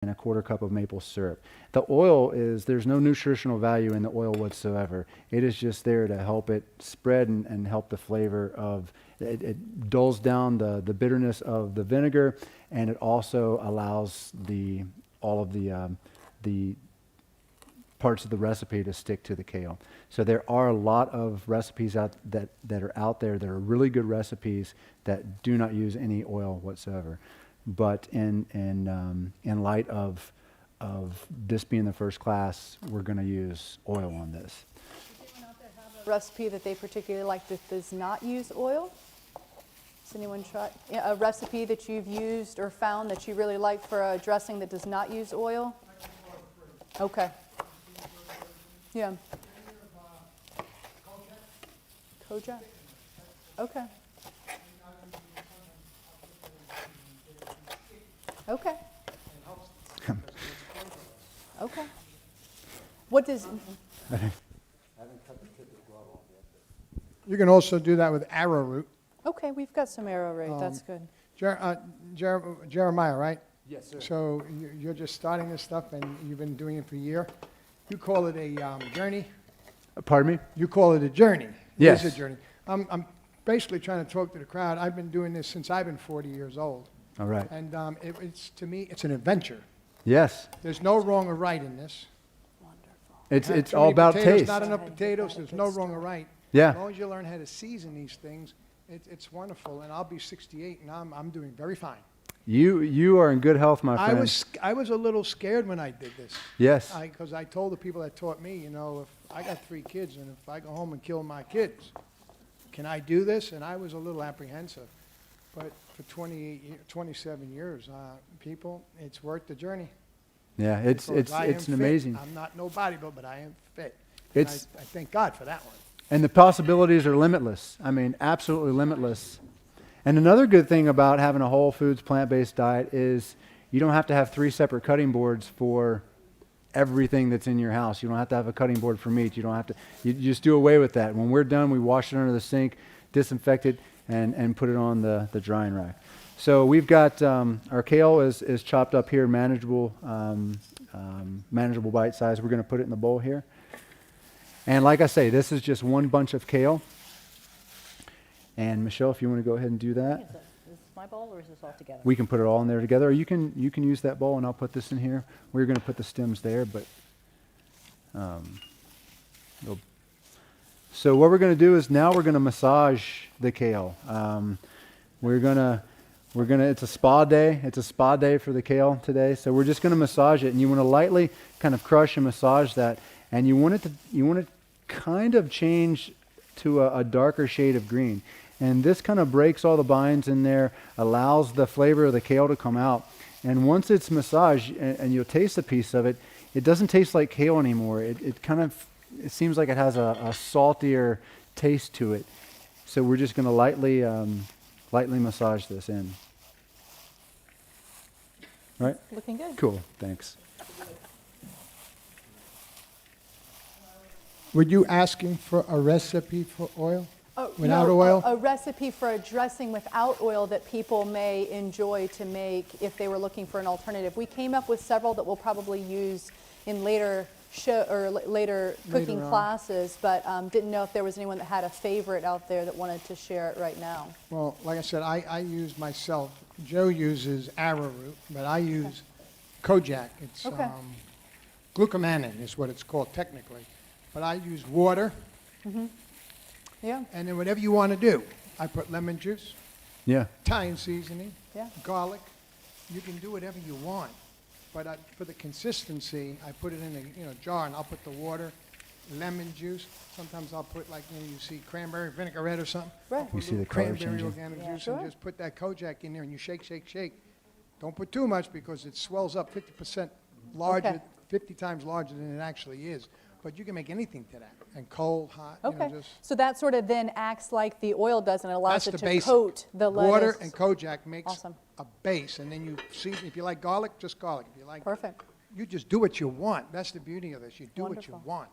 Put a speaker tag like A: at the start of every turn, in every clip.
A: and a quarter cup of maple syrup. The oil there's no nutritional value in the oil whatsoever. It is just there to help it spread and help the flavor of, it dulls down the bitterness of the vinegar, and it also allows all of the parts of the recipe to stick to the kale. So there are a lot of recipes that are out there that are really good recipes that do not use any oil whatsoever. But in light of this being the first class, we're going to use oil on this.
B: Does anyone out there have a recipe that they particularly like that does not use oil? Has anyone tried a recipe that you've used or found that you really like for a dressing that does not use oil? Okay. Yeah. Kojak? Okay. Okay. Okay. What does...
C: You can also do that with arrowroot.
B: Okay, we've got some arrowroot. That's good.
C: Jeremiah, right?
A: Yes, sir.
C: So you're just starting this stuff, and you've been doing it for a year. You call it a journey.
A: Pardon me?
C: You call it a journey.
A: Yes.
C: It is a journey. I'm basically trying to talk to the crowd. I've been doing this since I've been 40 years old.
A: All right.
C: And it's to me, it's an adventure.
A: Yes.
C: There's no wrong or right in this.
B: Wonderful.
A: It's
C: Too
A: all
C: many
A: about
C: potatoes,
A: taste.
C: Not enough potatoes. There's no wrong or right.
A: Yeah.
C: As long as you learn how to season these things, it's wonderful. And I'll be 68, and I'm doing very fine.
A: You are in good health, my friend.
C: I was a little scared when I did this.
A: Yes.
C: Because I told the people that taught me, you know, if I got 3 kids and if I go home and kill my kids, can I do this? And I was a little apprehensive. But for 27 years, people, it's worth the journey.
A: Yeah, it's
C: Because I am
A: an
C: fit.
A: amazing.
C: I'm not no bodybuilder, but I am fit.
A: It's
C: I thank God for that one.
A: And the possibilities are limitless. I mean, absolutely limitless. And another good thing about having a whole foods plant-based diet is you don't have to have 3 separate cutting boards for everything that's in your house. You don't have to have a cutting board for meat. You don't have to. You just do away with that. When we're done, we wash it under the sink, disinfect it, and put it on the drying rack. So we've got our kale is chopped up here, manageable bite size. We're going to put it in the bowl here. And like I say, this is just one bunch of kale. And Michelle, if you want to go ahead and do that.
D: Is this my bowl or is this all together?
A: We can put it all in there together. Or you can use that bowl and I'll put this in here. We're going to put the stems there, but so what we're going to do is now we're going to massage the kale. It's a spa day. It's a spa day for the kale today. So we're just going to massage it, and you want to lightly kind of crush and massage that, and you want it kind of change to a darker shade of green. And this kind of breaks all the binds in there, allows the flavor of the kale to come out. And once it's massaged and you'll taste a piece of it, it doesn't taste like kale anymore. It seems like it has a saltier taste to it. So we're just going to lightly massage this in. Right?
B: Looking good.
A: Cool. Thanks.
C: Were you asking for a recipe for oil? Without
B: No,
C: oil?
B: A recipe for a dressing without oil that people may enjoy to make if they were looking for an alternative. We came up with several that we'll probably use in later later cooking
C: on.
B: classes, but didn't know if there was anyone that had a favorite out there that wanted to share it right now.
C: Well, like I said, I use myself. Joe uses arrowroot, but I use Kojak. It's
B: Okay.
C: glucomannan is what it's called technically. But I use water,
B: Yeah,
C: and then whatever you want to do. I put lemon juice,
A: Yeah.
C: Italian seasoning,
B: yeah.
C: garlic. You can do whatever you want. But for the consistency, I put it in a jar, and I'll put the water, lemon juice. Sometimes I'll put you see cranberry vinaigrette or something.
B: Right.
C: I'll put
A: You
C: a
A: see the
C: little
A: color
C: cranberry
A: changing.
C: organic
B: Yeah,
C: juice
B: sure.
C: and just put that Kojak in there, and you shake, shake, shake. Don't put too much because it swells up 50% larger,
B: Okay.
C: 50 times larger than it actually is. But you can make anything to that, and cold, hot.
B: Okay,
C: Just
B: so that sort of then acts like the oil does and allows
C: that's
B: it
C: the
B: to
C: basic.
B: coat the lettuce.
C: Water and Kojak makes
B: Awesome.
C: a base, and then you season. If you like garlic, just garlic. If you like,
B: Perfect.
C: you just do what you want. That's the beauty of this. You do what you
B: Wonderful.
C: want,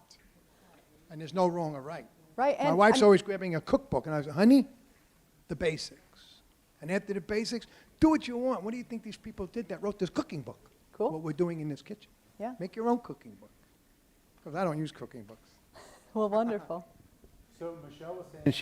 C: and there's no wrong or right.
B: Right,
C: My
B: and
C: wife's
B: I'm-
C: always grabbing a cookbook, and I was, honey, the basics. And after the basics, do what you want. What do you think these people did that wrote this cooking book?
B: Cool.
C: what we're doing in this kitchen.
B: Yeah.
C: Make your own cooking book. Because I don't use cooking books.
B: Well, wonderful.
A: So Michelle was saying, and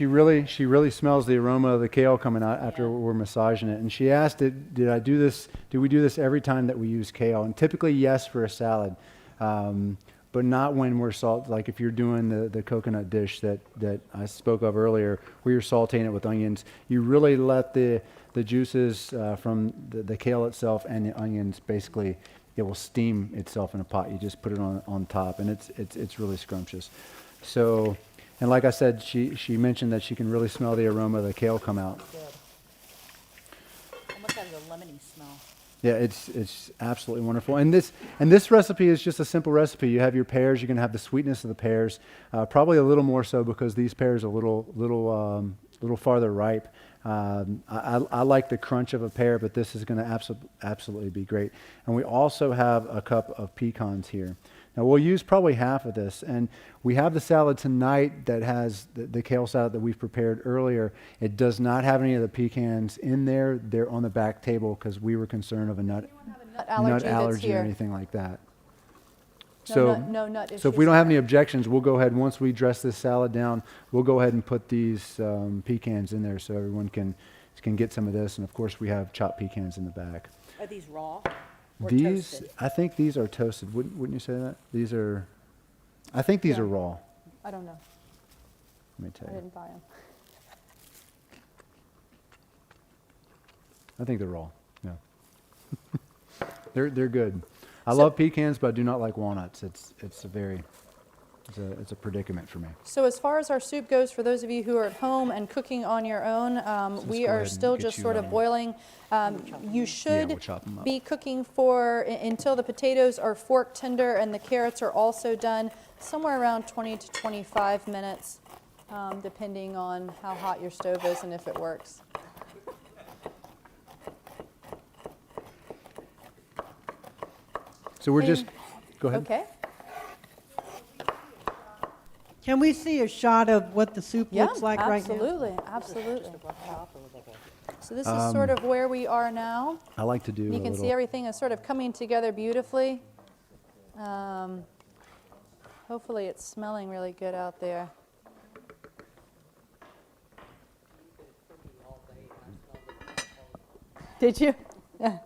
A: she really smells the aroma of the kale coming out after we're massaging it. And she asked, did we do this every time that we use kale? And typically, yes, for a salad, but not when we're like if you're doing the coconut dish that I spoke of earlier, where you're sauteing it with onions. You really let the juices from the kale itself and the onions, basically, it will steam itself in a pot. You just put it on top, and it's really scrumptious. So. And like I said, she mentioned that she can really smell the aroma of the kale come out.
D: Good. Almost has a lemony smell.
A: Yeah, it's absolutely wonderful. And this recipe is just a simple recipe. You have your pears. You're going to have the sweetness of the pears, probably a little more so because these pears are a little farther ripe. I like the crunch of a pear, but this is going to absolutely be great. And we also have a cup of pecans here. Now, we'll use probably half of this, and we have the salad tonight that has the kale salad that we've prepared earlier. It does not have any of the pecans in there. They're on the back table because we were concerned of a nut allergy or anything like that.
B: No nut
A: So if we don't have any objections, we'll go ahead, once we dress this salad down, we'll go ahead and put these pecans in there so everyone can get some of this. And, of course, we have chopped pecans in the back.
D: Are these raw or
A: These,
D: toasted?
A: I think these are toasted. Wouldn't you say that? I think these
B: Yeah.
A: are raw.
B: I don't know.
A: Let me tell
B: I
A: you.
B: didn't buy them.
A: I think they're raw. Yeah. They're good. I love pecans, but I do not like walnuts. It's a predicament for me.
B: So as far as our soup goes, for those of you who are at home and cooking on your own, we
A: go
B: are
A: ahead and
B: still
A: get
B: just
A: you,
B: sort of boiling. You should
A: we'll chop 'em up.
B: be cooking until the potatoes are fork tender and the carrots are also done, somewhere around 20 to 25 minutes, depending on how hot your stove is and if it works.
A: So we're just, go ahead.
B: Okay.
E: Can we see a shot of what the soup
B: Yeah,
E: looks like right now?
B: absolutely, absolutely.
D: Just a rough chop or like a-
B: So this is sort of where we are now.
A: I like to do
B: You
A: a
B: can see
A: little,
B: everything is sort of coming together beautifully. Hopefully it's smelling really good out there. Did you? Yeah.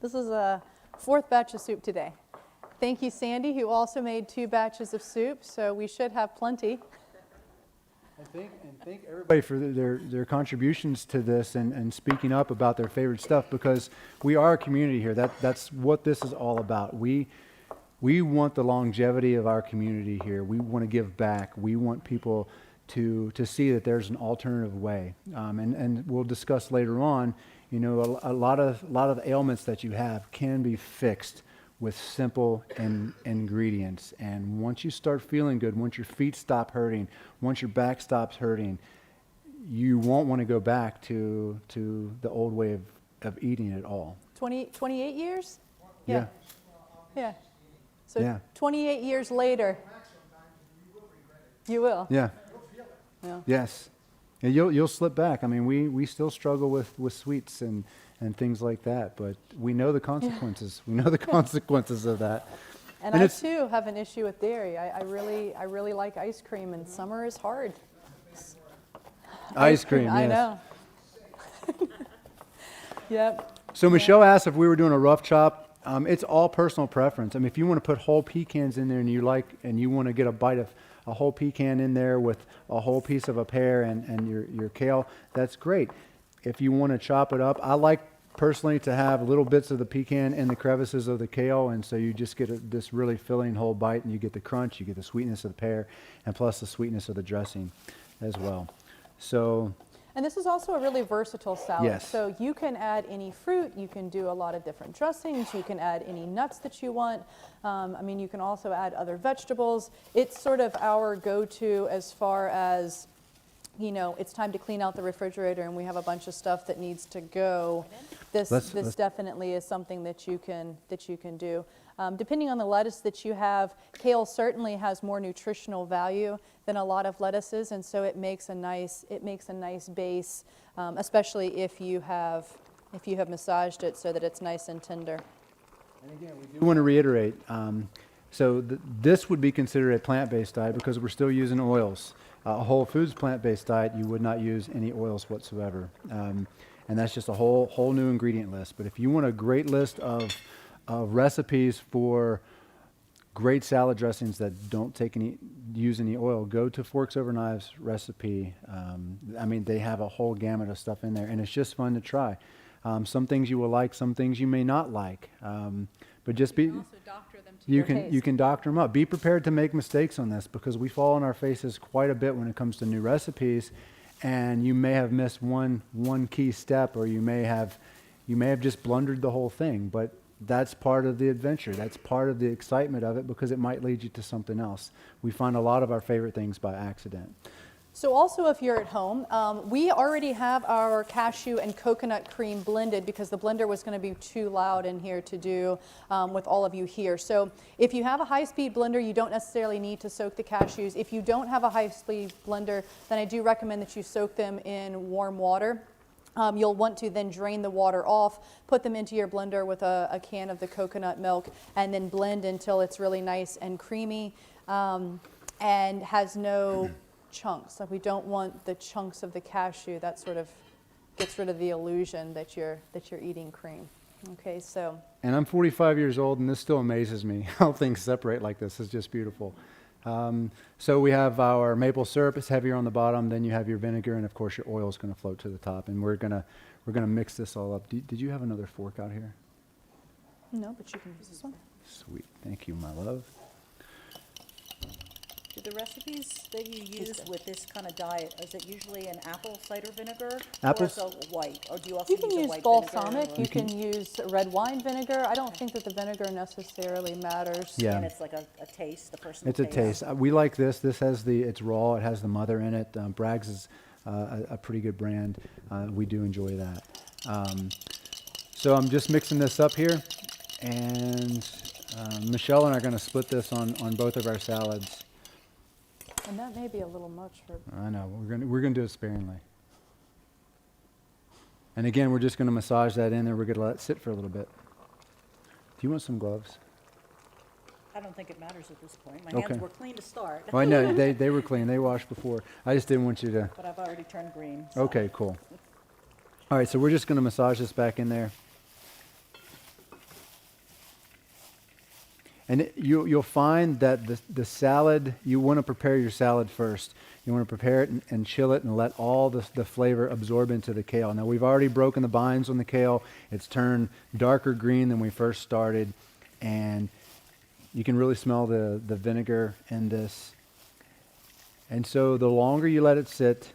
B: This is a 4th batch of soup today. Thank you, Sandy, who also made 2 batches of soup, so we should have plenty.
A: And thank everybody for their contributions to this and speaking up about their favorite stuff, because we are a community here. That's what this is all about. We want the longevity of our community here. We want to give back. We want people to see that there's an alternative way. And we'll discuss later on, you know, a lot of ailments that you have can be fixed with simple ingredients. And once you start feeling good, once your feet stop hurting, once your back stops hurting, you won't want to go back to the old way of eating at all.
B: 28 years?
A: Yeah.
B: Yeah. So
A: Yeah.
B: 28 years later. You will?
A: Yeah.
B: Yeah.
A: Yes. And you'll slip back. I mean, we still struggle with sweets and things like that, but we know the consequences. We know the consequences of that.
B: And I too have an issue with dairy. I really like ice cream, and summer is hard.
A: Ice cream,
B: I
A: yes.
B: know. Yep.
A: So Michelle asked if we were doing a rough chop. It's all personal preference. I mean, if you want to put whole pecans in there and you want to get a bite of a whole pecan in there with a whole piece of a pear and your kale, that's great. If you want to chop it up, I like personally to have little bits of the pecan in the crevices of the kale, and so you just get this really filling whole bite, and you get the crunch, you get the sweetness of the pear, and plus the sweetness of the dressing as well. So,
B: And this is also a really versatile salad.
A: Yes.
B: So you can add any fruit, you can do a lot of different dressings, you can add any nuts that you want. I mean, you can also add other vegetables. It's sort of our go-to as far as, you know, it's time to clean out the refrigerator and we have a bunch of stuff that needs to go. This definitely is something that you can do. Depending on the lettuce that you have, kale certainly has more nutritional value than a lot of lettuces, and so it makes a nice base, especially if you have massaged it so that it's nice and tender.
A: And again, we do want to reiterate, so this would be considered a plant-based diet because we're still using oils. A whole foods plant-based diet, you would not use any oils whatsoever. And that's just a whole new ingredient list. But if you want a great list of recipes for great salad dressings that don't use any oil, go to Forks Over Knives recipe. I mean, they have a whole gamut of stuff in there, and it's just fun to try. Some things you will like, some things you may not like. But just be,
B: Also doctor them to
A: you
B: your
A: can
B: taste.
A: you can doctor them up. Be prepared to make mistakes on this because we fall on our faces quite a bit when it comes to new recipes, and you may have missed one key step, or you may have just blundered the whole thing. But that's part of the adventure. That's part of the excitement of it because it might lead you to something else. We find a lot of our favorite things by accident.
B: So also if you're at home, we already have our cashew and coconut cream blended because the blender was going to be too loud in here to do with all of you here. So if you have a high-speed blender, you don't necessarily need to soak the cashews. If you don't have a high-speed blender, then I do recommend that you soak them in warm water. You'll want to then drain the water off, put them into your blender with a can of the coconut milk, and then blend until it's really nice and creamy and has no chunks. Like we don't want the chunks of the cashew. That sort of gets rid of the illusion that you're eating cream. Okay, so.
A: And I'm 45 years old, and this still amazes me how things separate like this. It's just beautiful. So we have our maple syrup. It's heavier on the bottom. Then you have your vinegar, and of course your oil is going to float to the top. And we're gonna mix this all up. Did you have another fork out here?
B: No, but you can use this one.
A: Sweet. Thank you, my love.
D: Do the recipes that you use with this kind of diet, is it usually an apple cider vinegar?
A: Apples-
D: Or is it white? Or do you also
B: You can
D: use a
B: use
D: white
B: balsamic.
D: vinegar?
B: You can use red wine vinegar. I don't think that the vinegar necessarily matters.
A: Yeah.
D: And it's like a taste, the personal
A: It's a taste. We like this. This has it's raw. It has the mother in it. Bragg's is a pretty good brand. We do enjoy that. So I'm just mixing this up here, and Michelle and I are going to split this on both of our salads.
B: And that may be a little much for.
A: I know we're gonna do it sparingly. And again, we're just gonna massage that in there. We're gonna let it sit for a little bit. Do you want some gloves?
D: I don't think it matters at this point. My
A: Okay.
D: hands were clean to start,
A: Oh, I know they were clean. They washed before. I just didn't want you to.
D: but I've already turned green. so-
A: Okay, cool. All right, so we're just gonna massage this back in there. And you'll find that the salad, you want to prepare your salad first. You want to prepare it and chill it and let all the flavor absorb into the kale. Now, we've already broken the binds on the kale. It's turned darker green than we first started. And you can really smell the vinegar in this. And so the longer you let it sit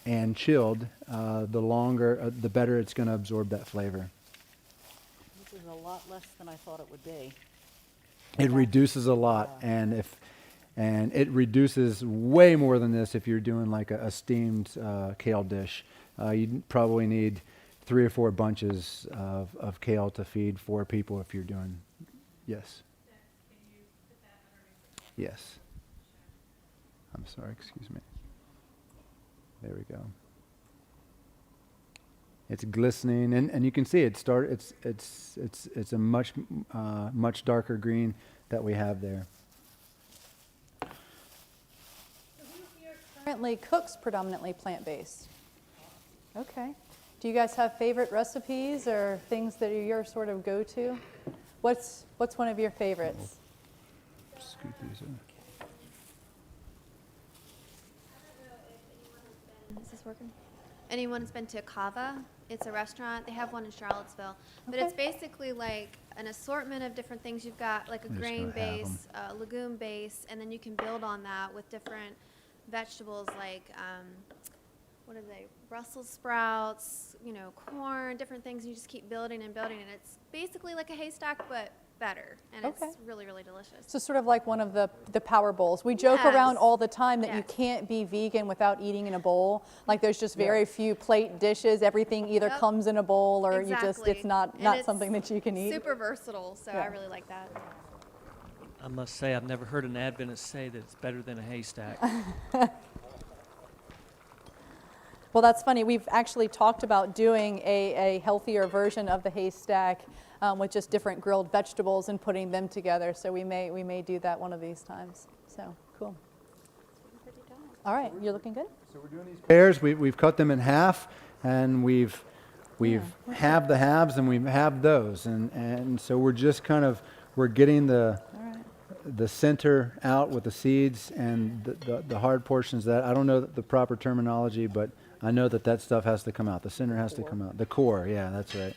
A: and chilled, the better it's going to absorb that flavor.
D: This is a lot less than I thought it would be.
A: It reduces a lot, and it reduces way more than this if you're doing like a steamed kale dish. You probably need 3 or 4 bunches of kale to feed 4 people if you're doing. Yes. Yes. I'm sorry. Excuse me. There we go. It's glistening, and you can see it's a much darker green that we have there.
B: Currently cooks predominantly plant-based. Okay. Do you guys have favorite recipes or things that are your sort of go-to? What's one of your favorites?
A: Scoot these in.
F: Is this working? Anyone's been to Kava? It's a restaurant. They have one in Charlottesville. But
B: Okay.
F: it's basically like an assortment of different things. You've got like a
A: I'm just
F: grain
A: gonna have
F: base, a legume base, and then you can build on that with different vegetables like, what are they? Brussels sprouts, corn, different things. You just keep building and building. And it's basically like a haystack, but better. And
B: Okay.
F: it's really, really delicious.
B: So sort of like one of the power bowls. We joke around
F: Yes.
B: all the time that you
F: Yes.
B: can't be vegan without eating in a bowl. Like there's just very few plate dishes. Everything either
F: Yep.
B: comes in a bowl or
F: Exactly.
B: it's not
F: And it's
B: something that you can eat.
F: Super versatile, so
B: Yeah.
F: I really like that.
G: I must say, I've never heard an Adventist say that it's better than a haystack.
B: Well, that's funny. We've actually talked about doing a healthier version of the haystack with just different grilled vegetables and putting them together. So we may do that one of these times. So cool. All right, you're looking good.
A: So we're doing these pears. We've cut them in half, and we've halved the halves, and we've halved those, and so we're just we're getting the center out with the seeds and the hard portions. That I don't know the proper terminology, but I know that stuff has to come out. The center has to come out. The core, yeah, that's right.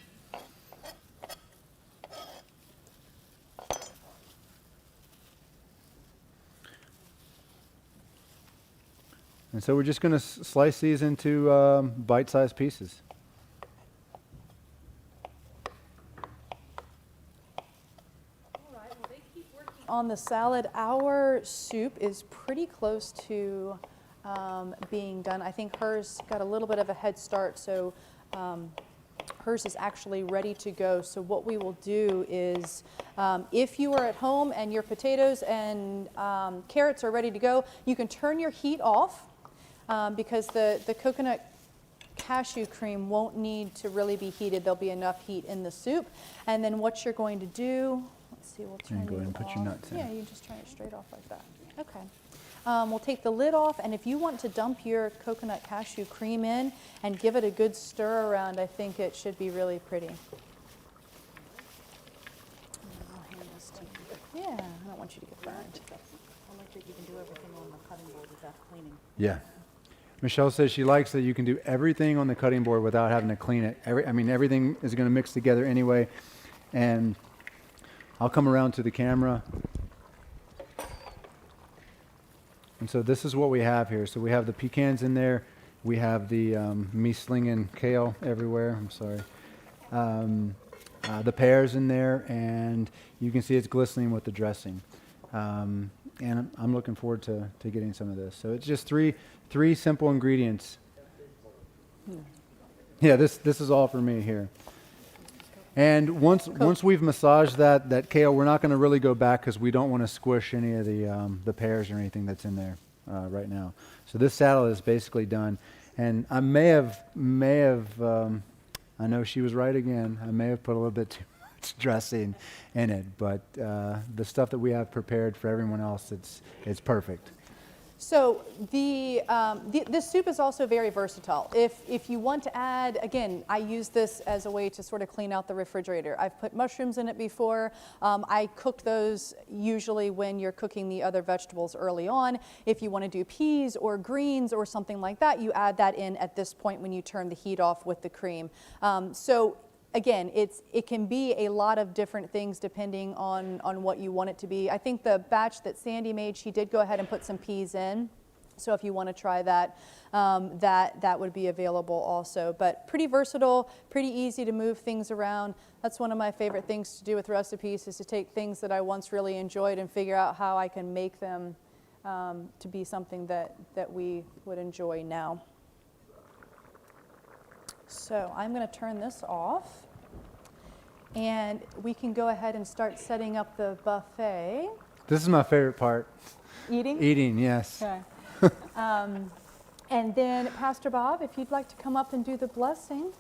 A: And so we're just going to slice these into bite-sized pieces.
B: On the salad, our soup is pretty close to being done. I think hers got a little bit of a head start, so hers is actually ready to go. So what we will do is, if you are at home and your potatoes and carrots are ready to go, you can turn your heat off because the coconut cashew cream won't need to really be heated. There'll be enough heat in the soup. And then what you're going to do, let's see, we'll turn
A: go ahead and
B: you
A: put your
B: off.
A: nuts in.
B: Yeah, you just turn it straight off like that. Okay. We'll take the lid off, and if you want to dump your coconut cashew cream in and give it a good stir around, I think it should be really pretty. I'll hand this to you. Yeah, I don't want you to get burned.
D: I like that you can do everything on the cutting board without cleaning.
A: Yeah. Michelle says she likes that you can do everything on the cutting board without having to clean it. Everything is going to mix together anyway. And I'll come around to the camera. And so this is what we have here. So we have the pecans in there. We have the me slinging kale everywhere. I'm sorry. The pears in there, and you can see it's glistening with the dressing. And I'm looking forward to getting some of this. So it's just three simple ingredients. Yeah, this is all for me here. And once we've massaged that kale, we're not going to really go back because we don't want to squish any of the pears or anything that's in there right now. So this salad is basically done. And I may have I know she was right again. I may have put a little bit too much dressing in it, but the stuff that we have prepared for everyone else, it's perfect.
B: So this soup is also very versatile. If you want to add, again, I use this as a way to sort of clean out the refrigerator. I've put mushrooms in it before. I cook those usually when you're cooking the other vegetables early on. If you want to do peas or greens or something like that, you add that in at this point when you turn the heat off with the cream. Again, it can be a lot of different things depending on what you want it to be. I think the batch that Sandy made, she did go ahead and put some peas in. So if you want to try that, that would be available also. But pretty versatile, pretty easy to move things around. That's one of my favorite things to do with recipes, is to take things that I once really enjoyed and figure out how I can make them to be something that we would enjoy now. So I'm going to turn this off, and we can go ahead and start setting up the buffet.
A: This is my favorite part.
B: Eating?
A: Eating, yes.
B: Okay. And then, Pastor Bob, if you'd like to come up and do the blessing.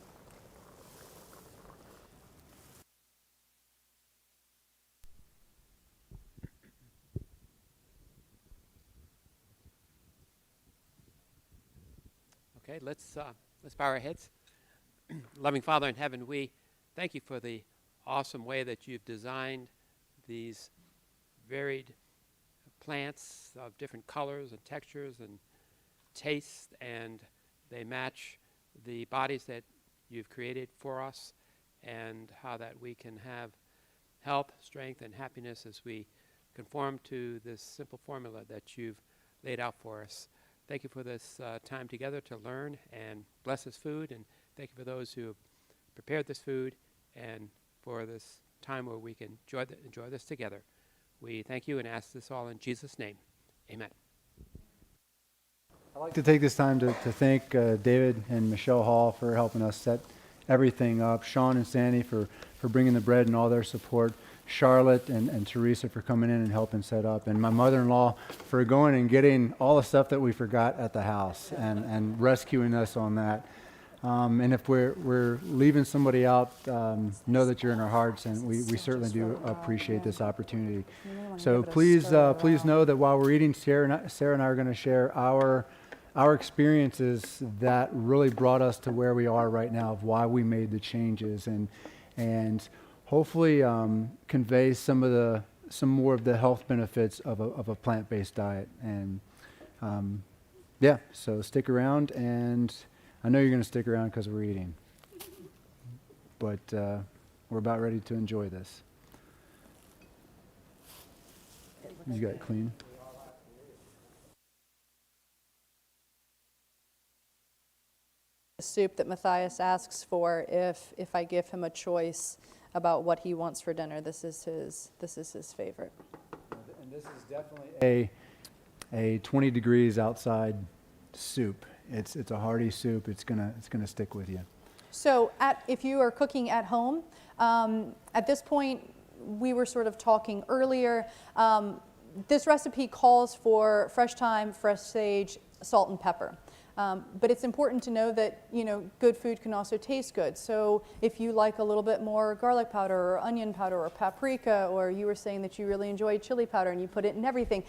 H: Okay, let's bow our heads. Loving Father in heaven, we thank you for the awesome way that you've designed these varied plants of different colors and textures and tastes, and they match the bodies that you've created for us, and how that we can have health, strength, and happiness as we conform to this simple formula that you've laid out for us. Thank you for this time together to learn, and bless this food, and thank you for those who have prepared this food, and for this time where we can enjoy this together. We thank you and ask this all in Jesus' name. Amen.
A: I'd like to take this time to thank David and Michelle Hall for helping us set everything up, Sean and Sandy for bringing the bread and all their support, Charlotte and Teresa for coming in and helping set up, and my mother-in-law for going and getting all the stuff that we forgot at the house and rescuing us on that. And if we're leaving somebody out, know that you're in our hearts, and we certainly do appreciate this opportunity. So please know that while we're eating, Sarah and I are going to share our experiences that really brought us to where we are right now, of why we made the changes, and hopefully convey some more of the health benefits of a plant-based diet. And so stick around, and I know you're going to stick around because we're eating, but we're about ready to enjoy this. You got it clean?
B: Soup that Matthias asks for if I give him a choice about what he wants for dinner. This is his favorite.
A: And this is definitely a 20 degrees outside soup. It's a hearty soup. It's gonna stick with you.
B: So if you are cooking at home, at this point, we were sort of talking earlier, this recipe calls for fresh thyme, fresh sage, salt and pepper. But it's important to know that, good food can also taste good. So if you like a little bit more garlic powder or onion powder or paprika, or you were saying that you really enjoy chili powder and you put it in everything,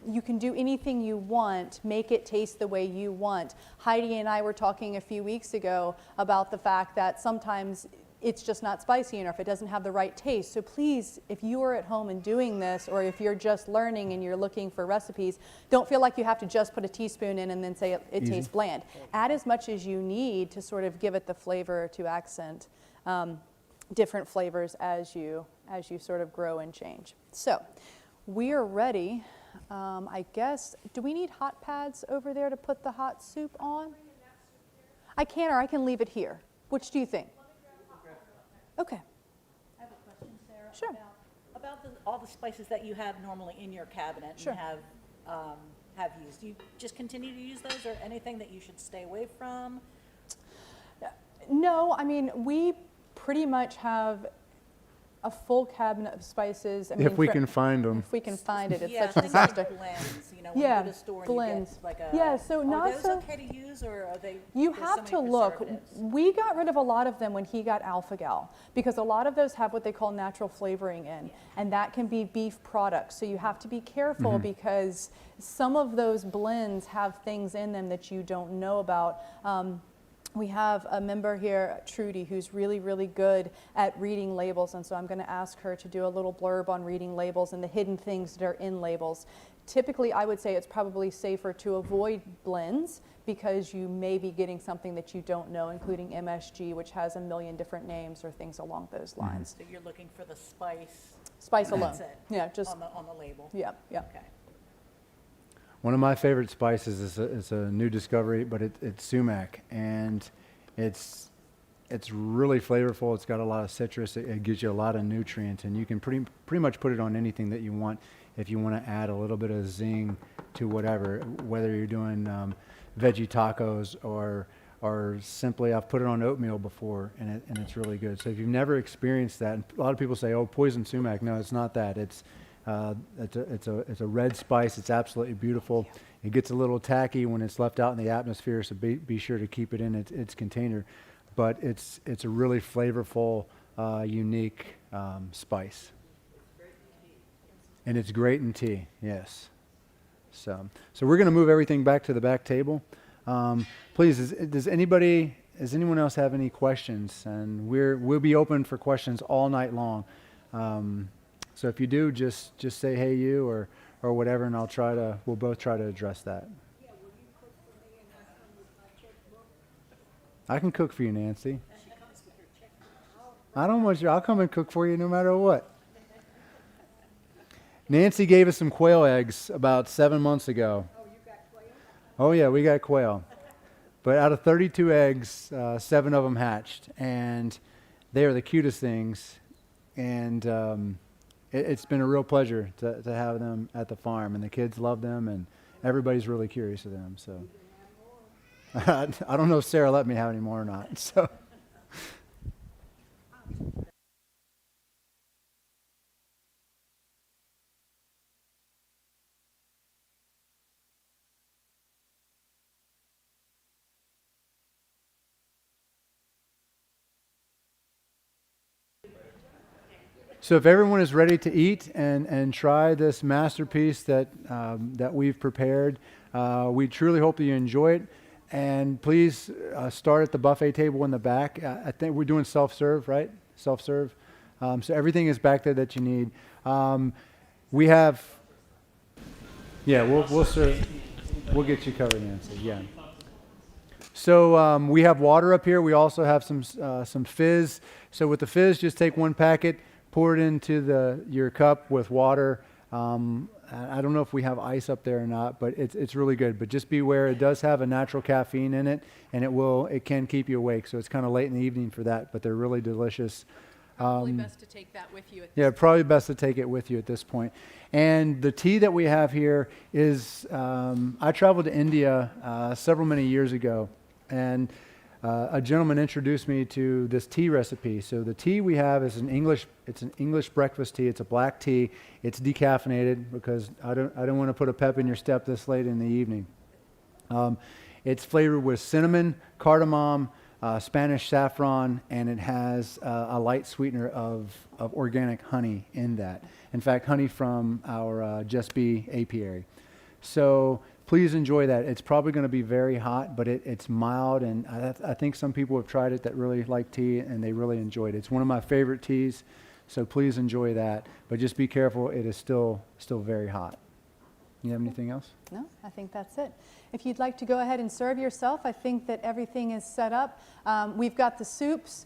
B: you can do anything you want, make it taste the way you want. Heidi and I were talking a few weeks ago about the fact that sometimes it's just not spicy enough. It doesn't have the right taste. So please, if you are at home and doing this, or if you're just learning and you're looking for recipes, don't feel like you have to just put a teaspoon in and then say it tastes bland. Add as much as you need to sort of give it the flavor, to accent different flavors as you sort of grow and change. So we are ready. I guess, do we need hot pads over there to put the hot soup on? I can, or I can leave it here. Which do you think? Okay.
D: I have a question, Sarah.
B: Sure.
D: About all the spices that you have normally in your cabinet
B: Sure.
D: and have used. Do you just continue to use those, or anything that you should stay away from?
B: No, I mean, we pretty much have a full cabinet of spices. I mean,
A: If we can find them.
B: If we can find it, it's
D: Yeah,
B: such a
D: things like
B: disaster.
D: blends, when
B: Yeah,
D: you go to the store and
B: blends.
D: you get like a.
B: Yeah, so not
D: Are those
B: so-
D: okay to use, or are they?
B: You
D: there's
B: have
D: so
B: to
D: many
B: look.
D: preservatives?
B: We got rid of a lot of them when he got Alpha-Gal, because a lot of those have what they call natural flavoring in, and that can be beef products. So you have to be careful because some of those blends have things in them that you don't know about. We have a member here, Trudy, who's really, really good at reading labels, and so I'm going to ask her to do a little blurb on reading labels and the hidden things that are in labels. Typically, I would say it's probably safer to avoid blends because you may be getting something that you don't know, including MSG, which has a million different names, or things along those lines.
D: So you're looking for the spice.
B: Spice
D: and
B: alone.
D: That's it.
B: Yeah, just,
D: On the label.
B: yeah.
D: Okay.
A: One of my favorite spices is a new discovery, but it's sumac, and it's really flavorful. It's got a lot of citrus. It gives you a lot of nutrients, and you can pretty much put it on anything that you want if you want to add a little bit of zing to whatever, whether you're doing veggie tacos or simply I've put it on oatmeal before, and it's really good. So if you've never experienced that, and a lot of people say, "Oh, poison sumac." No, it's not that. It's a red spice. It's absolutely beautiful. It gets a little tacky when it's left out in the atmosphere, so be sure to keep it in its container. But it's a really flavorful, unique spice. And it's great in tea, yes. So we're going to move everything back to the back table. Please, does anyone else have any questions? And we'll be open for questions all night long. So if you do, just say hey you or whatever, and we'll both try to address that. I can cook for you, Nancy. I don't want you. I'll come and cook for you no matter what. Nancy gave us some quail eggs about 7 months ago. Oh, you got quail? Oh yeah, we got quail. But out of 32 eggs, 7 of them hatched, and they are the cutest things. And it's been a real pleasure to have them at the farm, and the kids love them, and everybody's really curious of them. So I don't know if Sarah let me have any more or not. So So if everyone is ready to eat and try this masterpiece that we've prepared, we truly hope that you enjoy it. And please start at the buffet table in the back. I think we're doing self-serve, right? Self-serve. So everything is back there that you need. We have, yeah, we'll serve. We'll get you covered, Nancy. Yeah. So we have water up here. We also have some fizz. So with the fizz, just take one packet, pour it into your cup with water. I don't know if we have ice up there or not, but it's really good. But just be aware, it does have a natural caffeine in it, and it can keep you awake. So it's kind of late in the evening for that, but they're really delicious.
B: Probably best to take that with you.
A: Yeah, probably best to take it with you at this point. And the tea that we have here is, I traveled to India many years ago, and a gentleman introduced me to this tea recipe. So the tea we have is it's an English breakfast tea. It's a black tea. It's decaffeinated because I don't want to put a pep in your step this late in the evening. It's flavored with cinnamon, cardamom, Spanish saffron, and it has a light sweetener of organic honey in that. In fact, honey from our Just Bee apiary. So please enjoy that. It's probably going to be very hot, but it's mild, and I think some people have tried it that really like tea, and they really enjoyed it. It's one of my favorite teas, so please enjoy that. But just be careful, it is still very hot. You have anything else?
B: No, I think that's it. If you'd like to go ahead and serve yourself, I think that everything is set up. We've got the soups,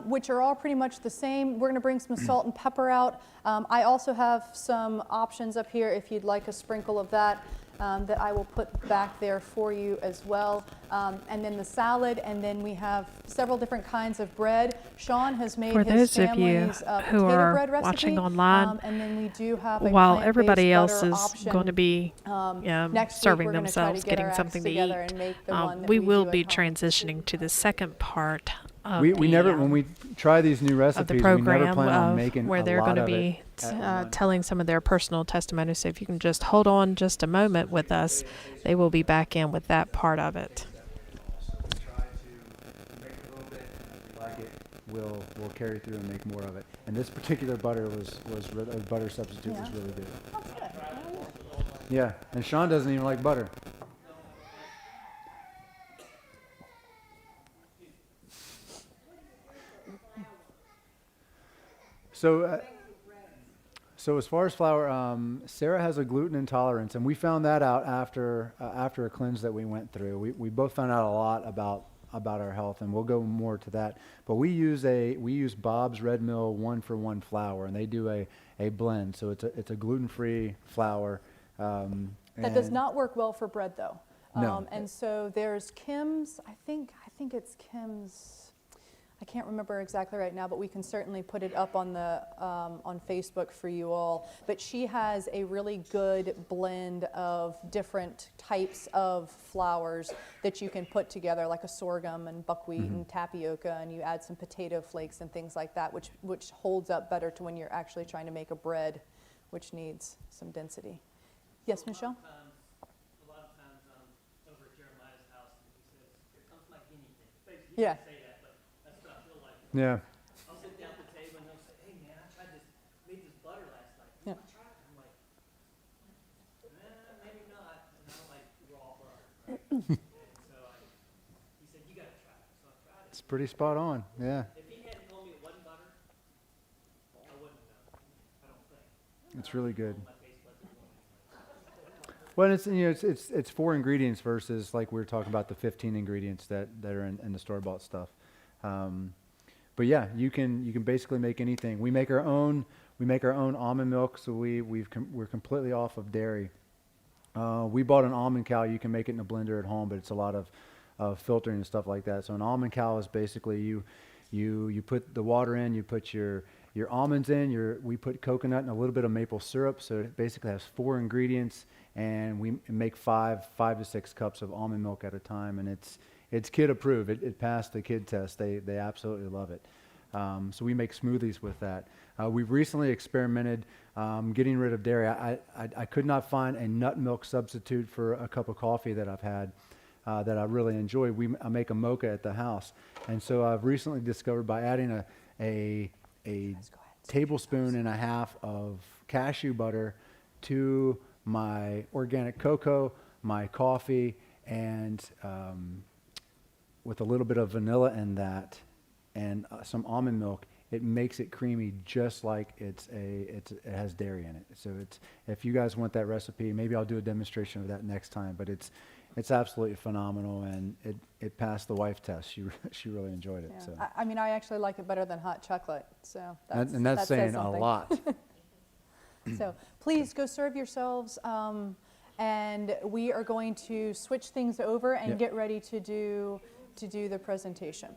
B: which are all pretty much the same. We're going to bring some salt and pepper out. I also have some options up here if you'd like a sprinkle of that. That I will put back there for you as well. And then the salad, and then we have several different kinds of bread. Sean has made
I: For
B: his
I: those of you
B: family's
I: who
B: potato
I: are
B: bread recipe.
I: watching online,
B: and then we do have a
I: while
B: plant-based
I: everybody else
B: butter
I: is
B: option.
I: going to be
B: Next week,
I: serving
B: we're gonna try to
I: themselves,
B: get
I: getting
B: our acts
I: something to
B: together
I: eat,
B: and make the one that
I: we
B: we
I: will
B: do
I: be
B: at home.
I: transitioning to the second part of
A: We never, when we try these new
I: of
A: recipes,
I: the
A: we never
I: program
A: plan on
I: of
A: making
I: where
A: a
I: they're
A: lot
I: going to
A: of
I: be
A: it at once.
I: telling some of their personal testimonies. So if you can just hold on just a moment with us, they will be back in with that part of it.
A: Try to make a little bit, and if we like it, we'll carry through and make more of it. And this particular butter butter substitute was really good.
B: That's good.
A: Yeah, and Sean doesn't even like butter. So as far as flour, Sarah has a gluten intolerance, and we found that out after a cleanse that we went through. We both found out a lot about our health, and we'll go more to that. But we use Bob's Red Mill 1-for-1 flour, and they do a blend. So it's a gluten-free flour.
B: That does not work well for bread, though.
A: No.
B: And so there's Kim's. I think it's Kim's. I can't remember exactly right now, but we can certainly put it up on the on Facebook for you all. But she has a really good blend of different types of flours that you can put together, like a sorghum and buckwheat and tapioca, and you add some potato flakes and things like that, which holds up better to when you're actually trying to make a bread, which needs some density. Yes, Michelle?
G: A lot of times over at Jeremiah's house, he says, "Here comes my guinea pig." Basically, he
B: Yeah.
G: doesn't say that, but that's what I feel like.
A: Yeah.
G: I'll sit down at the table and they'll say, "Hey man, I tried this, made this butter last night. You
B: Yeah.
G: want to try it?" I'm like, maybe not. And I don't like raw butter. Right? He said, "You got to try it." So I tried it.
A: It's pretty spot on. Yeah.
G: If he hadn't told me it wasn't butter, I wouldn't know. I don't think.
A: It's really good.
G: My taste buds are going.
A: Well, it's 4 ingredients versus like we were talking about the 15 ingredients that are in the store-bought stuff. But yeah, you can basically make anything. We make our own almond milk, so we're completely off of dairy. We bought an almond cow. You can make it in a blender at home, but it's a lot of filtering and stuff like that. So an almond cow is basically you put the water in, you put your almonds in, we put coconut and a little bit of maple syrup, so it basically has 4 ingredients, and we make 5 to 6 cups of almond milk at a time, and it's kid approved. It passed the kid test. They absolutely love it. So we make smoothies with that. We've recently experimented getting rid of dairy. I could not find a nut milk substitute for a cup of coffee that I've had that I really enjoy. I make a mocha at the house, and so I've recently discovered by adding a tablespoon and a half of cashew butter to my organic cocoa, my coffee, and with a little bit of vanilla in that and some almond milk, it makes it creamy just like it has dairy in it. So if you guys want that recipe, maybe I'll do a demonstration of that next time, but it's absolutely phenomenal, and it passed the wife test. She really enjoyed it.
B: Yeah.
A: So.
B: I mean, I actually like it better than hot chocolate, so
A: And that's
B: that says
A: saying a
B: something.
A: lot.
B: So please go serve yourselves, and we are going to switch things over and
A: Yep.
B: get ready to do the presentation.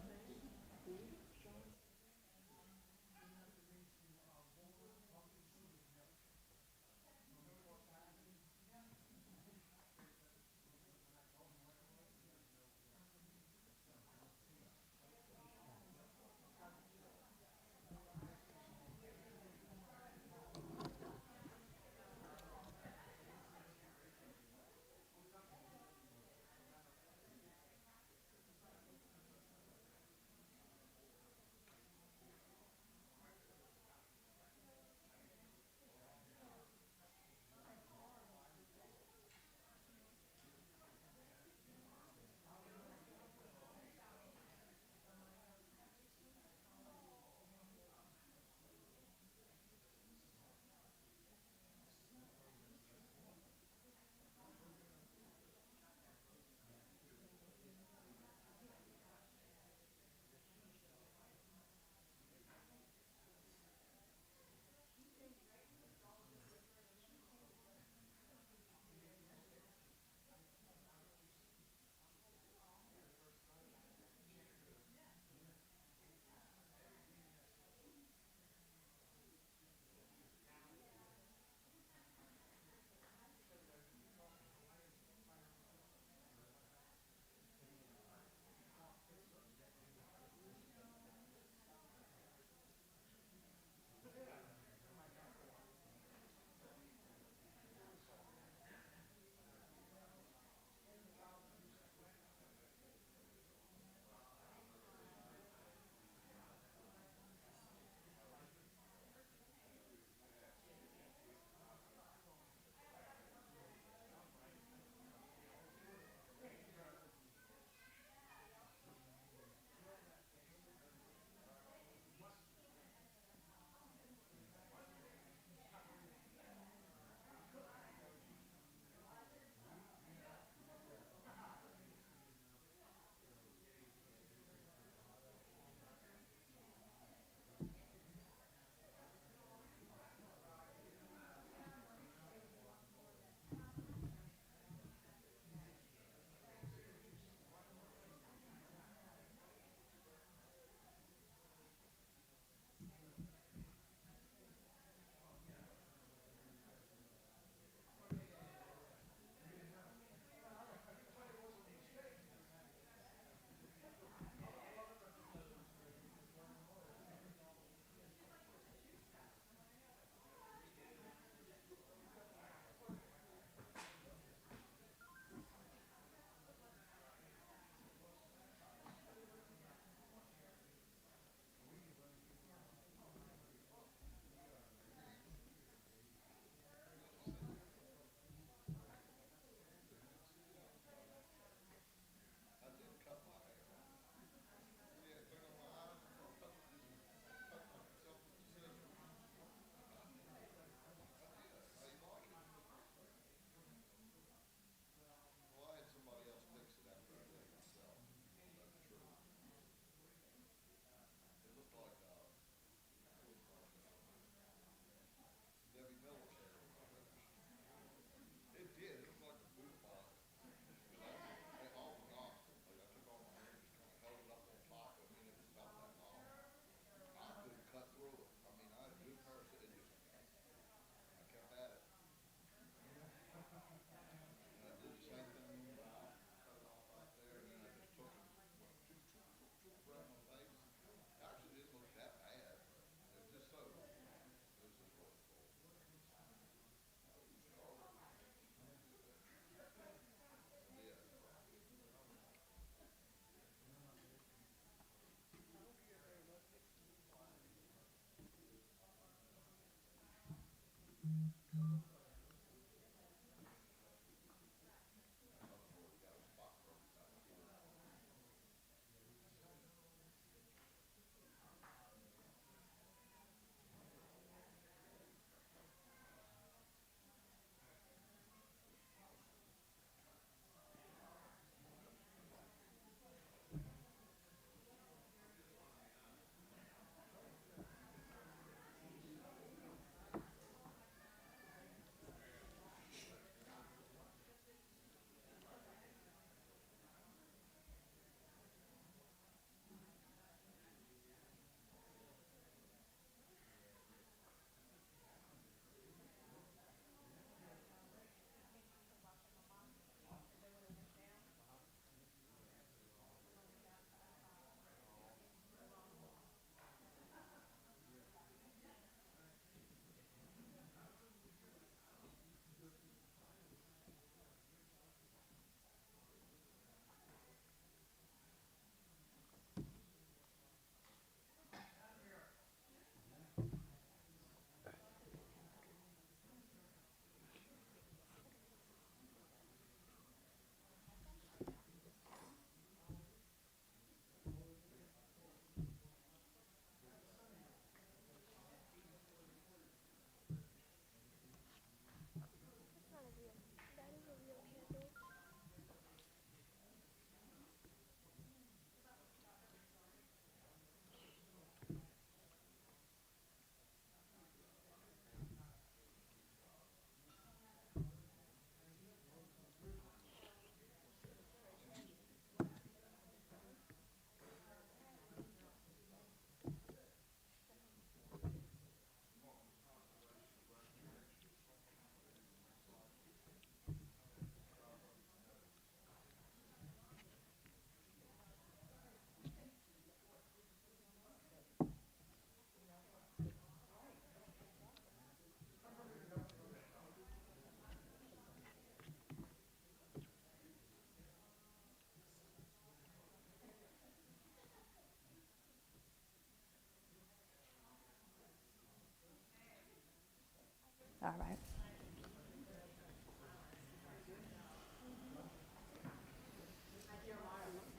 B: All right.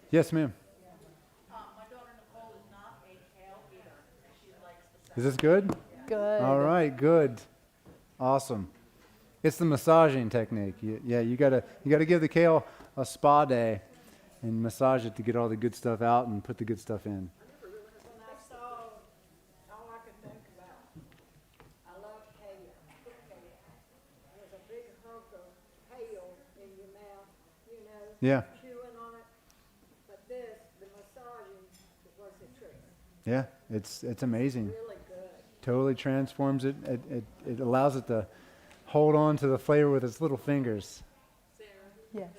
A: Yes, ma'am.
D: My daughter Nicole is not a kale eater, and she likes the
A: Is this good?
B: Good.
A: All right, good. Awesome. It's the massaging technique. Yeah, you gotta give the kale a spa day and massage it to get all the good stuff out and put the good stuff in.
E: When I saw, all I could think about, I love kale, cooked kale. There's a big hunk of kale in your mouth, you know,
A: Yeah,
E: chewing on it. But this, the massaging was the trick.
A: yeah, it's amazing.
E: Really good.
A: Totally transforms it. It allows it to hold on to the flavor with its little fingers.
B: Yes.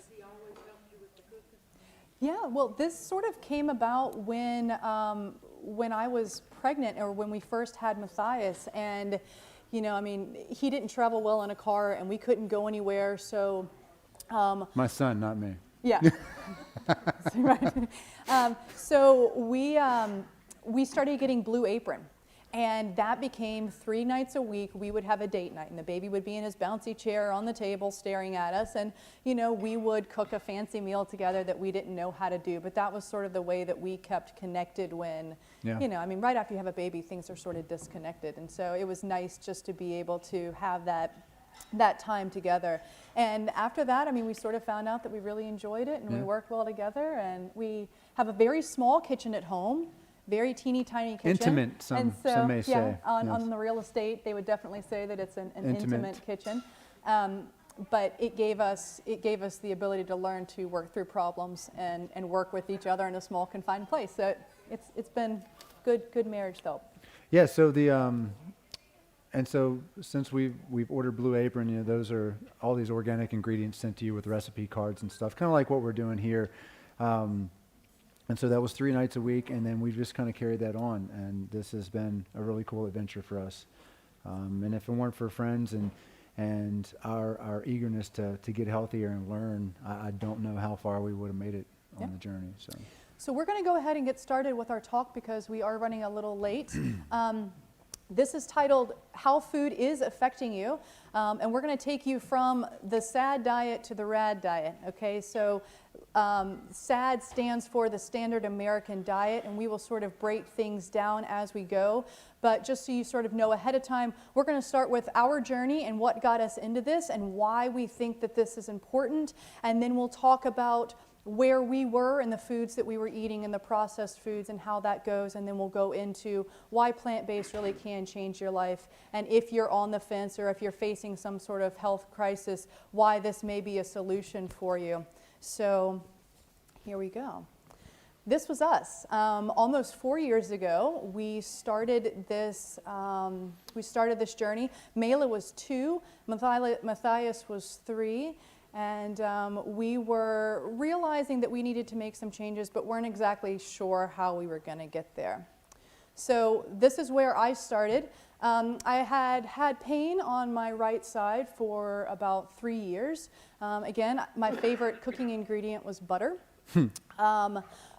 B: Yeah, well, this sort of came about when I was pregnant, or when we first had Matthias, and you know, I mean, he didn't travel well in a car, and we couldn't go anywhere, so.
A: My son, not me.
B: Yeah. Right. So we started getting Blue Apron. And that became 3 nights a week. We would have a date night, and the baby would be in his bouncy chair on the table staring at us. And, you know, we would cook a fancy meal together that we didn't know how to do. But that was sort of the way that we kept connected when, you know, I mean, right after you have a baby, things are sort of disconnected. And so it was nice just to be able to have that time together. And after that, I mean, we sort of found out that we really enjoyed it, and we worked well together. And we have a very small kitchen at home. Very teeny tiny kitchen.
A: Intimate, some may
B: yeah,
A: say.
B: On the real estate, they would definitely say that it's an intimate kitchen. But it gave us the ability to learn to work through problems and work with each other in a small confined place. So it's been good marriage though.
A: Yeah. So and so since we've ordered Blue Apron, you know, those are all these organic ingredients sent to you with recipe cards and stuff, kind of like what we're doing here. And so that was 3 nights a week, and then we've just kind of carried that on, and this has been a really cool adventure for us. And if it weren't for friends and our eagerness to get healthier and learn, I don't know how far we would have made it on the journey. So
B: we're going to go ahead and get started with our talk because we are running a little late. This is titled How Food is Affecting You, and we're going to take you from the SAD diet to the RAD diet, okay? So SAD stands for the Standard American Diet, and we will sort of break things down as we go. But just so you sort of know ahead of time, we're going to start with our journey and what got us into this and why we think that this is important, and then we'll talk about where we were and the foods that we were eating and the processed foods and how that goes, and then we'll go into why plant-based really can change your life, and if you're on the fence or if you're facing some sort of health crisis, why this may be a solution for you. So here we go. This was us. Almost 4 years ago, we started this journey. Mela was 2, Matthias was 3. And we were realizing that we needed to make some changes, but weren't exactly sure how we were going to get there. So this is where I started. I had pain on my right side for about 3 years. Again, my favorite cooking ingredient was butter.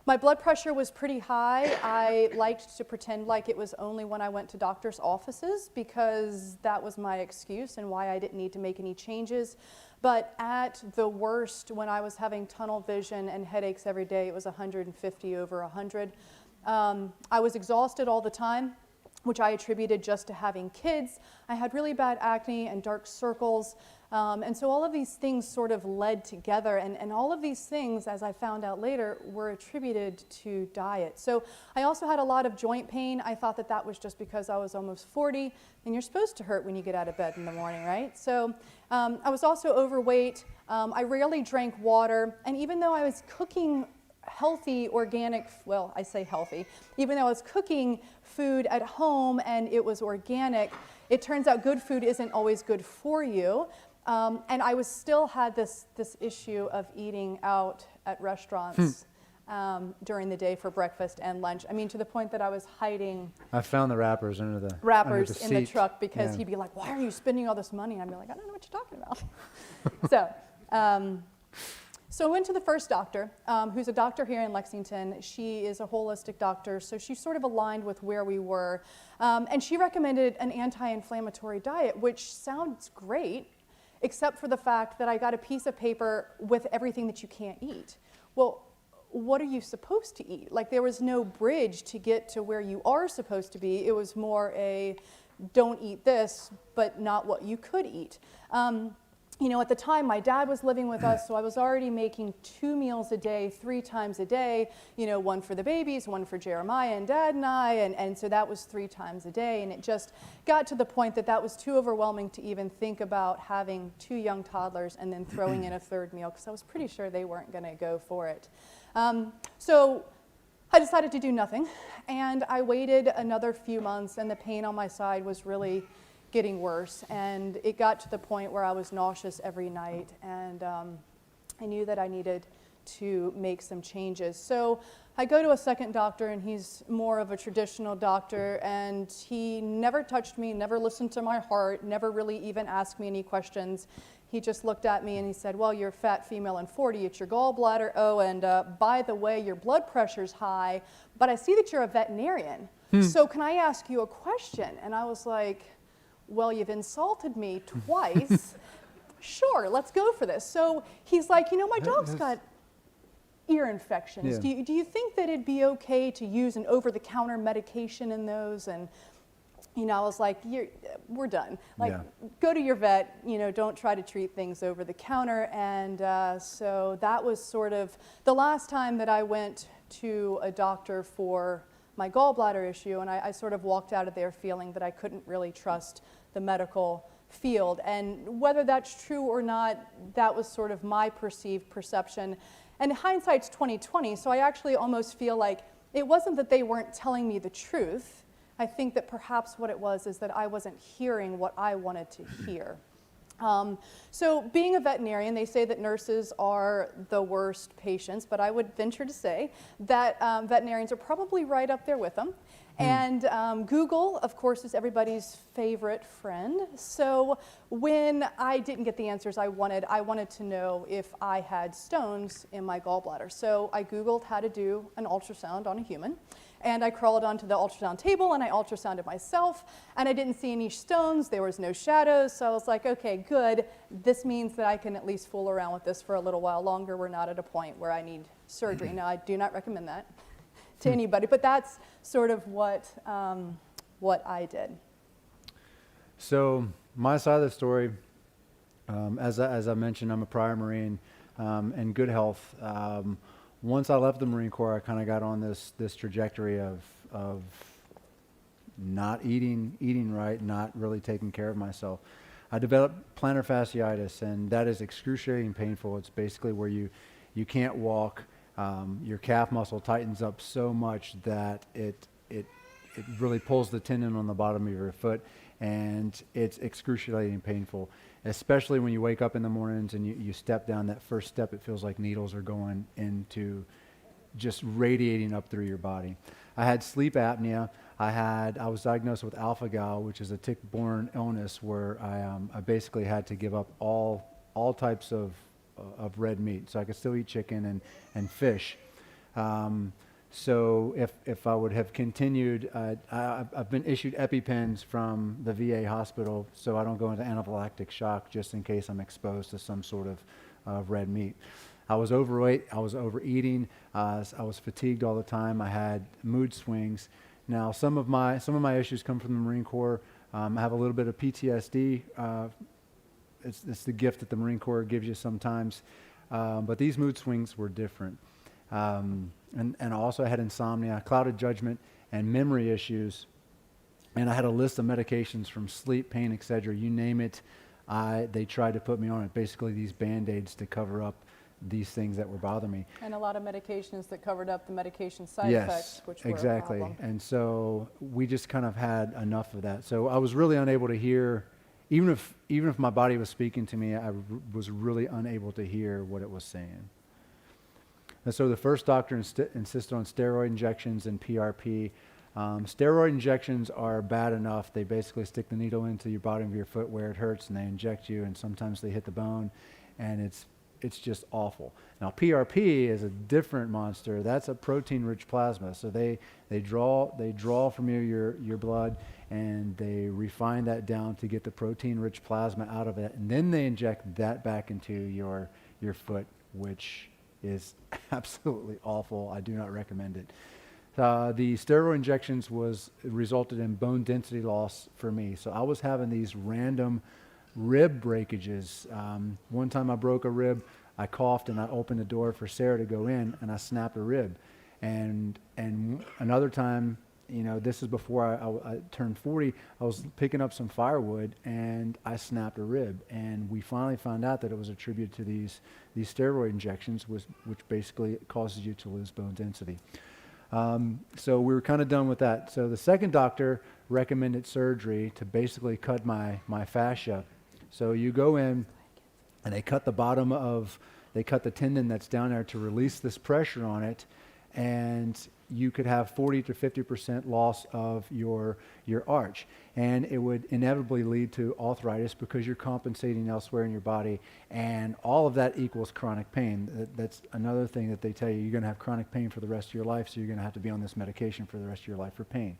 B: My blood pressure was pretty high. I liked to pretend like it was only when I went to doctor's offices because that was my excuse and why I didn't need to make any changes. But at the worst, when I was having tunnel vision and headaches every day, it was 150 over 100. I was exhausted all the time, which I attributed just to having kids. I had really bad acne and dark circles. And so all of these things sort of led together, and all of these things, as I found out later, were attributed to diet. So I also had a lot of joint pain. I thought that that was just because I was almost 40, and you're supposed to hurt when you get out of bed in the morning, right? So I was also overweight. I rarely drank water, and even though I was cooking healthy, organic, well, I say healthy, even though I was cooking food at home and it was organic, it turns out good food isn't always good for you. And I still had this issue of eating out at restaurants during the day for breakfast and lunch. I mean, to the point that I was hiding
A: I found the wrappers under the
B: in the
A: seat.
B: truck because
A: Yeah.
B: he'd be like, "Why are you spending all this money?" And I'd be like, "I don't know what you're talking about." So I went to the first doctor, who's a doctor here in Lexington. She is a holistic doctor, so she sort of aligned with where we were. And she recommended an anti-inflammatory diet, which sounds great, except for the fact that I got a piece of paper with everything that you can't eat. Well, what are you supposed to eat? Like, there was no bridge to get to where you are supposed to be. It was more a don't eat this, but not what you could eat. You know, at the time, my dad was living with us, so I was already making 2 meals a day, 3 times a day, you know, one for the babies, one for Jeremiah and Dad and I, and so that was 3 times a day, and it just got to the point that that was too overwhelming to even think about having 2 young toddlers and then throwing in a 3rd meal, because I was pretty sure they weren't going to go for it. So I decided to do nothing, and I waited another few months, and the pain on my side was really getting worse, and it got to the point where I was nauseous every night, and I knew that I needed to make some changes. So I go to a second doctor, and he's more of a traditional doctor, and he never touched me, never listened to my heart, never really even asked me any questions. He just looked at me and he said, "Well, you're a fat female and 40, it's your gallbladder. Oh, and by the way, your blood pressure's high, but I see that you're a veterinarian. So can I ask you a question?" And I was like, "Well, you've insulted me twice. Sure, let's go for this." So he's like, "You know, my dog's got ear infections.
A: Yeah.
B: Do you think that it'd be okay to use an over-the-counter medication in those?" And, you know, I was like, "We're done. Like, go to your vet, you know, don't try to treat things over the counter." And so that was sort of the last time that I went to a doctor for my gallbladder issue, and I sort of walked out of there feeling that I couldn't really trust the medical field. And whether that's true or not, that was sort of my perceived perception. And hindsight's 20/20, so I actually almost feel like it wasn't that they weren't telling me the truth. I think that perhaps what it was is that I wasn't hearing what I wanted to hear. So being a veterinarian, they say that nurses are the worst patients, but I would venture to say that veterinarians are probably right up there with them. And Google, of course, is everybody's favorite friend. So when I didn't get the answers I wanted to know if I had stones in my gallbladder. So I Googled how to do an ultrasound on a human. And I crawled onto the ultrasound table and I ultrasounded myself, and I didn't see any stones, there was no shadows, so I was like, okay, good. This means that I can at least fool around with this for a little while longer. We're not at a point where I need surgery. Now, I do not recommend that to anybody, but that's sort of what I did.
A: So my side of the story, as I mentioned, I'm a prior Marine in good health. Once I left the Marine Corps, I kind of got on this trajectory of not eating right, not really taking care of myself. I developed plantar fasciitis, and that is excruciating painful. It's basically where you can't walk. Your calf muscle tightens up so much that it really pulls the tendon on the bottom of your foot, and it's excruciating painful, especially when you wake up in the mornings and you step down that first step. It feels like needles are going into, just radiating up through your body. I had sleep apnea. I was diagnosed with alpha-gal, which is a tick-borne illness where I basically had to give up all types of red meat. So I could still eat chicken and fish. So if I would have continued, I've been issued EpiPens from the VA hospital so I don't go into anaphylactic shock just in case I'm exposed to some sort of red meat. I was overweight, I was overeating, I was fatigued all the time, I had mood swings. Now some of my issues come from the Marine Corps. I have a little bit of PTSD. It's the gift that the Marine Corps gives you sometimes. But these mood swings were different. And also I had insomnia, clouded judgment, and memory issues. And I had a list of medications from sleep, pain, etc. You name it, they tried to put me on it. Basically these Band-Aids to cover up these things that were bothering me.
B: And a lot of medications that covered up the medication side effects, which were
A: exactly.
B: a problem.
A: And so we just kind of had enough of that. So I was really unable to hear, even if my body was speaking to me, I was really unable to hear what it was saying. And so the first doctor insisted on steroid injections and PRP. Steroid injections are bad enough. They basically stick the needle into your bottom of your foot where it hurts, and they inject you, and sometimes they hit the bone, and it's just awful. Now PRP is a different monster. That's a protein-rich plasma. So they draw from your blood, and they refine that down to get the protein-rich plasma out of it, and then they inject that back into your foot, which is absolutely awful. I do not recommend it. The steroid injections resulted in bone density loss for me. So I was having these random rib breakages. One time I broke a rib, I coughed, and I opened the door for Sarah to go in, and I snapped a rib. And another time, this is before I turned 40, I was picking up some firewood, and I snapped a rib. And we finally found out that it was attributed to these steroid injections, which basically causes you to lose bone density. So we were kind of done with that. So the second doctor recommended surgery to basically cut my fascia. So you go in, and they cut the tendon that's down there to release this pressure on it, and you could have 40 to 50% loss of your arch. And it would inevitably lead to arthritis because you're compensating elsewhere in your body, and all of that equals chronic pain. That's another thing that they tell you. You're going to have chronic pain for the rest of your life, so you're going to have to be on this medication for the rest of your life for pain.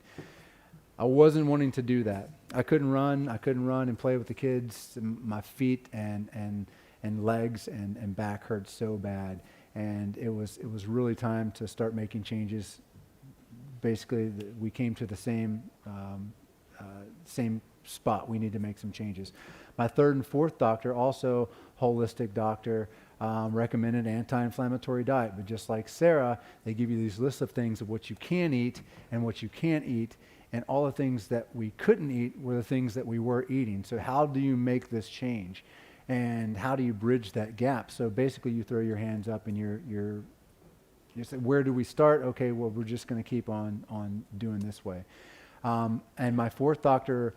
A: I wasn't wanting to do that. I couldn't run and play with the kids. My feet and legs and back hurt so bad. And it was really time to start making changes. Basically, we came to the same spot. We need to make some changes. My third and fourth doctor, also holistic doctor, recommended an anti-inflammatory diet. But just like Sarah, they give you these lists of things of what you can eat and what you can't eat. And all the things that we couldn't eat were the things that we were eating. So how do you make this change? And how do you bridge that gap? So basically you throw your hands up and you say, where do we start? Okay, well, we're just going to keep on doing this way. And my fourth doctor